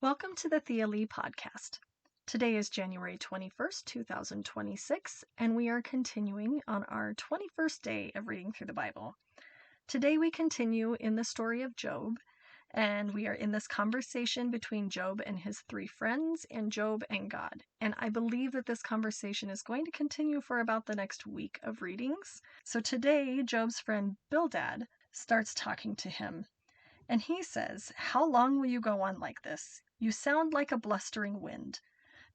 Welcome to the Thea Lee podcast. Today is January 21st, 2026, and we are continuing on our 21st day of reading through the Bible. Today we continue in the story of Job, and we are in this conversation between Job and his three friends and Job and God. And I believe that this conversation is going to continue for about the next week of readings. So today, Job's friend Bildad starts talking to him. And he says, "How long will you go on like this? You sound like a blustering wind.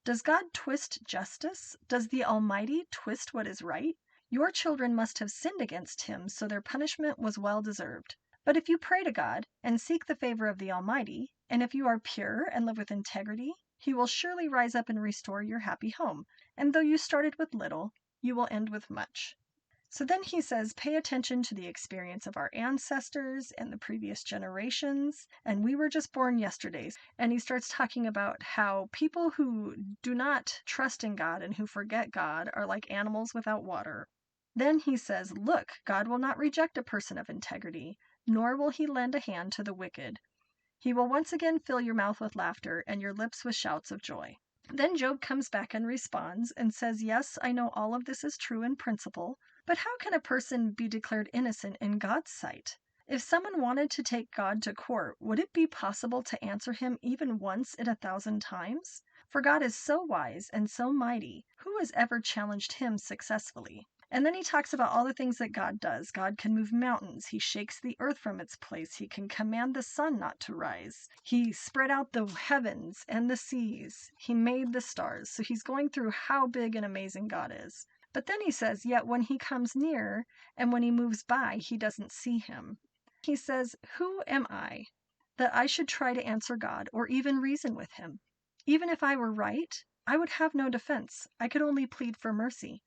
Does God twist justice? Does the Almighty twist what is right? Your children must have sinned against him, so their punishment was well deserved. But if you pray to God and seek the favor of the Almighty, and if you are pure and live with integrity, he will surely rise up and restore your happy home. And though you started with little, you will end with much." So then he says, pay attention to the experience of our ancestors and the previous generations, and we were just born yesterday. And he starts talking about how people who do not trust in God and who forget God are like animals without water. Then he says, look, God will not reject a person of integrity, nor will he lend a hand to the wicked. He will once again fill your mouth with laughter and your lips with shouts of joy. Then Job comes back and responds and says, yes, I know all of this is true in principle, but how can a person be declared innocent in God's sight? If someone wanted to take God to court, would it be possible to answer him even once in 1,000 times? For God is so wise and so mighty, who has ever challenged him successfully? And then he talks about all the things that God does. God can move mountains. He shakes the earth from its place. He can command the sun not to rise. He spread out the heavens and the seas. He made the stars. So he's going through how big and amazing God is. But then he says, yet when he comes near and when he moves by, he doesn't see him. He says, who am I that I should try to answer God or even reason with him? Even if I were right, I would have no defense. I could only plead for mercy.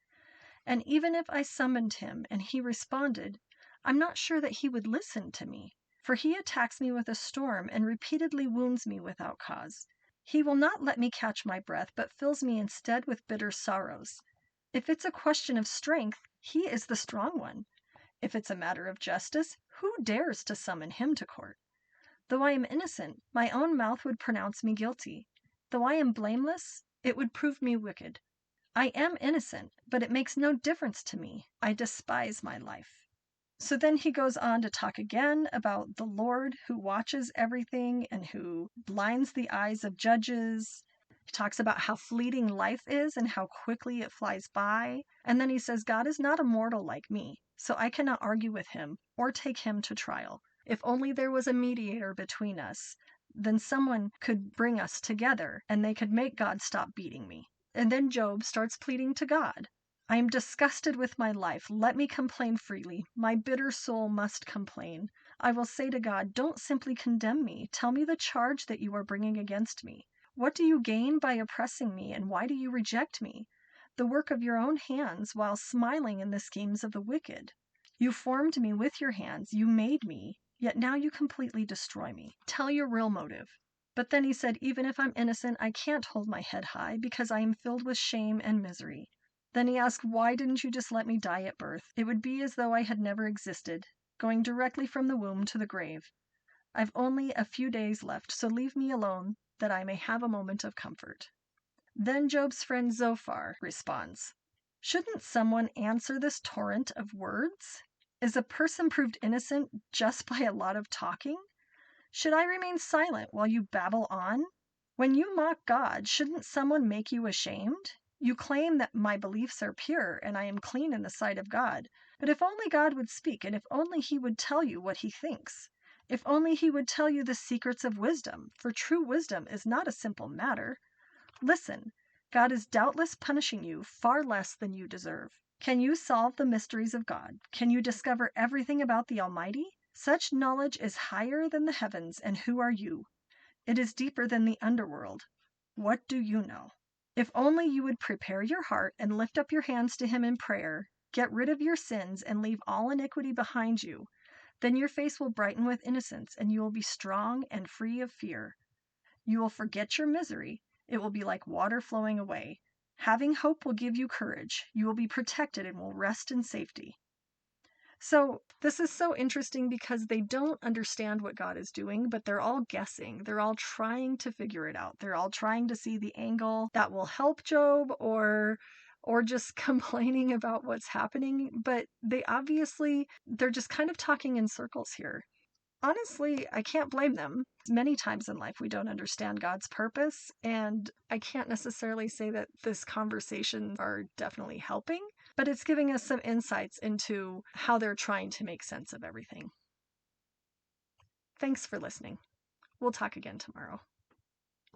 And even if I summoned him and he responded, I'm not sure that he would listen to me, for he attacks me with a storm and repeatedly wounds me without cause. He will not let me catch my breath, but fills me instead with bitter sorrows. If it's a question of strength, he is the strong one. If it's a matter of justice, who dares to summon him to court? Though I am innocent, my own mouth would pronounce me guilty. Though I am blameless, it would prove me wicked. I am innocent, but it makes no difference to me. I despise my life. So then he goes on to talk again about the Lord who watches everything and who blinds the eyes of judges. He talks about how fleeting life is and how quickly it flies by. And then he says, God is not a mortal like me, so I cannot argue with him or take him to trial. If only there was a mediator between us, then someone could bring us together and they could make God stop beating me. And then Job starts pleading to God. I am disgusted with my life. Let me complain freely. My bitter soul must complain. I will say to God, don't simply condemn me. Tell me the charge that you are bringing against me. What do you gain by oppressing me, and why do you reject me? The work of your own hands, while smiling in the schemes of the wicked. You formed me with your hands. You made me, yet now you completely destroy me. Tell your real motive. But then he said, even if I'm innocent, I can't hold my head high because I am filled with shame and misery. Then he asked, why didn't you just let me die at birth? It would be as though I had never existed, going directly from the womb to the grave. I've only a few days left, so leave me alone that I may have a moment of comfort. Then Job's friend Zophar responds, shouldn't someone answer this torrent of words? Is a person proved innocent just by a lot of talking? Should I remain silent while you babble on? When you mock God, shouldn't someone make you ashamed? You claim that my beliefs are pure and I am clean in the sight of God. But if only God would speak, and if only he would tell you what he thinks. If only he would tell you the secrets of wisdom, for true wisdom is not a simple matter. Listen, God is doubtless punishing you far less than you deserve. Can you solve the mysteries of God? Can you discover everything about the Almighty? Such knowledge is higher than the heavens, and who are you? It is deeper than the underworld. What do you know? If only you would prepare your heart and lift up your hands to him in prayer, get rid of your sins and leave all iniquity behind you, then your face will brighten with innocence, and you will be strong and free of fear. You will forget your misery. It will be like water flowing away. Having hope will give you courage. You will be protected and will rest in safety. So this is so interesting because they don't understand what God is doing, but they're all guessing. They're all trying to figure it out. They're all trying to see the angle that will help Job or just complaining about what's happening, but they're just kind of talking in circles here. Honestly, I can't blame them. Many times in life, we don't understand God's purpose, and I can't necessarily say that this conversation are definitely helping, but it's giving us some insights into how they're trying to make sense of everything. Thanks for listening. We'll talk again tomorrow.